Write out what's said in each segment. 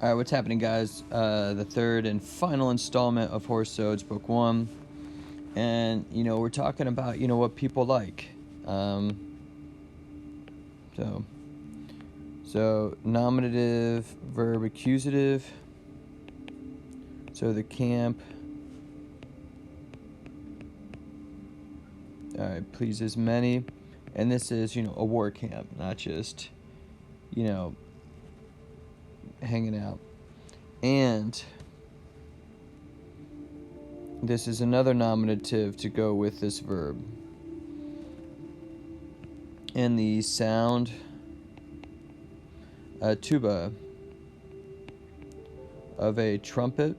Alright, what's happening, guys? The third and final installment of Horace Odes, Book 1. And, we're talking about, what people like. So, nominative, verb, accusative. So, the camp. Alright, pleases many. And this is, a war camp, not just, hanging out. And this is another nominative to go with this verb. And the sound, tuba, of a trumpet.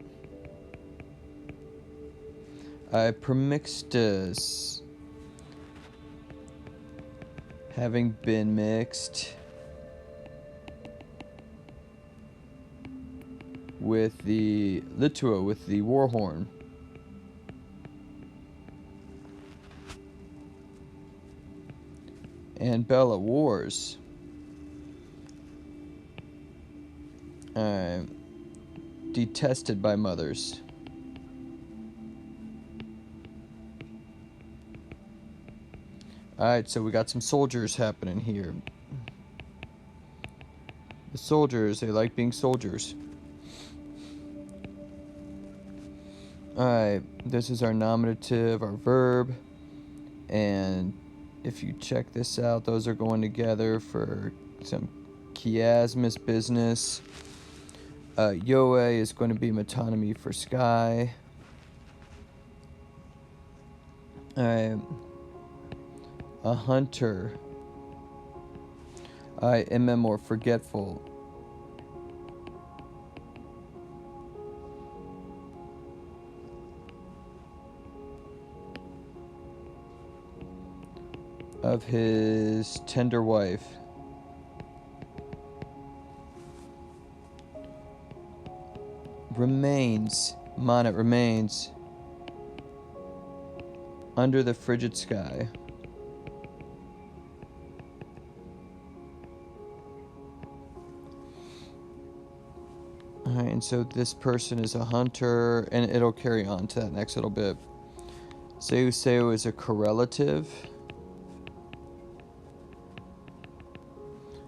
Permixtus, having been mixed with the litua, with the war horn. And Bella, wars. Detested by mothers. Alright, so we got some soldiers happening here. The soldiers, they like being soldiers. Alright, this is our nominative, our verb. And if you check this out, those are going together for some chiasmus business. Yoe is going to be metonymy for sky. A hunter. Or forgetful. Of his tender wife. Remains, monet remains, under the frigid sky. Alright, and so this person is a hunter, and it'll carry on to that next little bit. Seu is a correlative.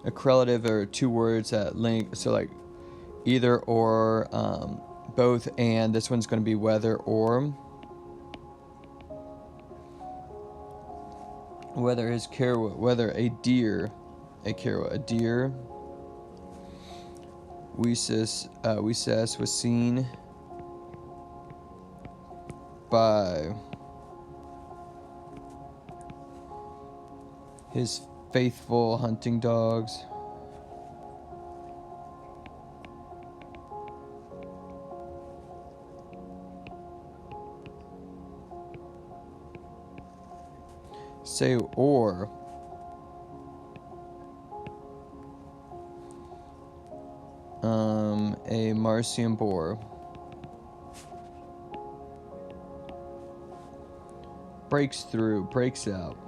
A correlative are two words that link, so like either or, both and. This one's going to be whether or. Whether his carwa, whether a deer, a deer. Weses was seen by his faithful hunting dogs. Say or. A Marcian boar. Breaks through, breaks out.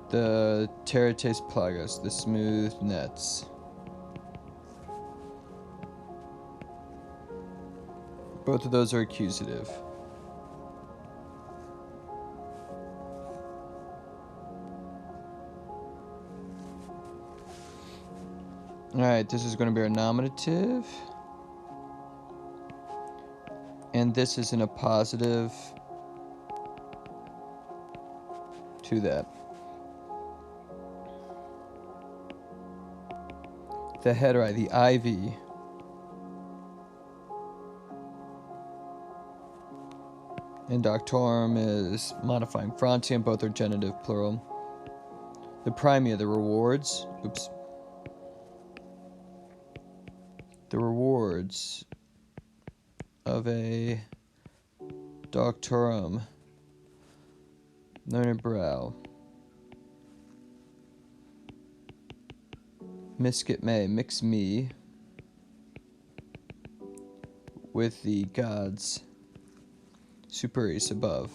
The Terrates plagas, the smooth nets. Both of those are accusative. Alright, this is going to be our nominative. And this is in a positive to that. The heteri, the ivy. And doctorum is modifying frontium, both are genitive plural. The primia, the rewards. Oops. The rewards of a doctorum. Learned brow. Misket may, mix me with the gods superius above.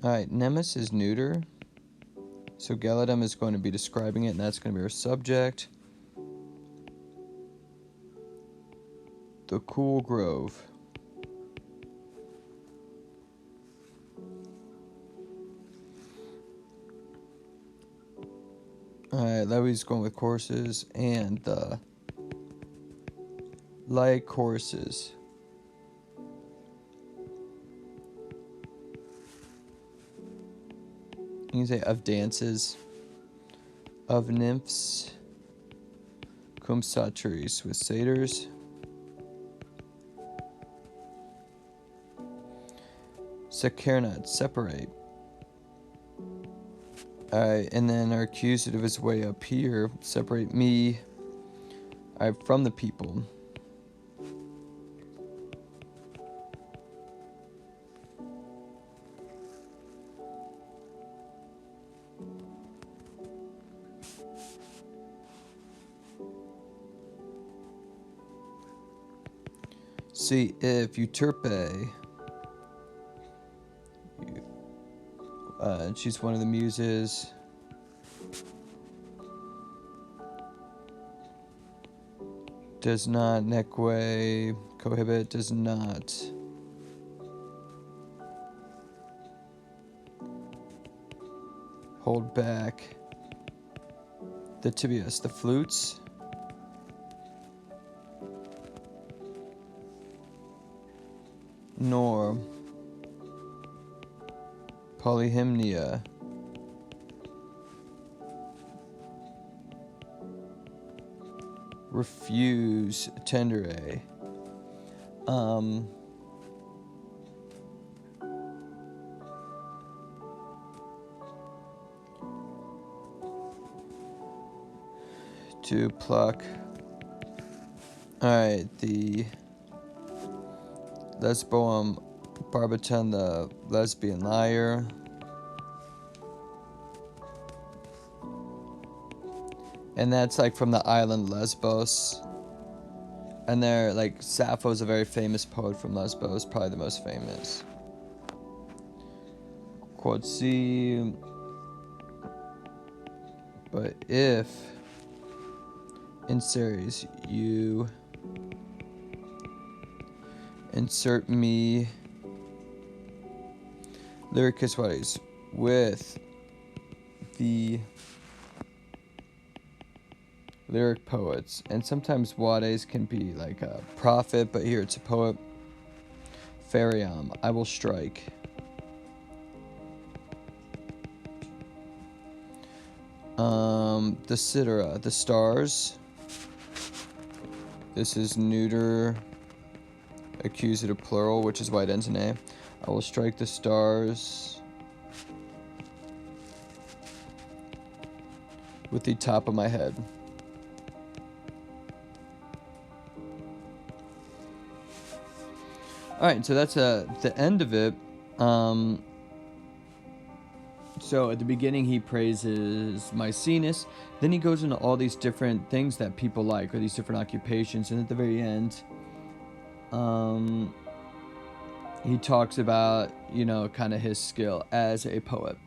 Alright, Nemes is neuter. So gelidum is going to be describing it, and that's going to be our subject. The cool grove. Alright, Levy's going with courses, and the like courses. You can say of dances, of nymphs, cum satyrs with satyrs. Secernat, separate. Alright, and then our accusative is way up here. Separate me from the people. See, if Euterpe, she's one of the muses. Does not neque cohibit, does not hold back the tibias, the flutes. Nor polyhymnia. Refuse tendere. To pluck. Alright, the Lesboum barbiton, the lesbian lyre. And that's like from the island Lesbos. And they're like, Sappho's a very famous poet from Lesbos, probably the most famous. Quote C. But if in series you insert me lyricus varies with the lyric poets, and sometimes Wades can be like a prophet, but here it's a poet. Feriam, I will strike. The Sidera, the stars. This is neuter accusative plural, which is why it ends in A. I will strike the stars with the top of my head. Alright, so that's the end of it. So at the beginning he praises Maecenas, then he goes into all these different things that people like, or these different occupations, and at the very end, he talks about, kind of his skill as a poet.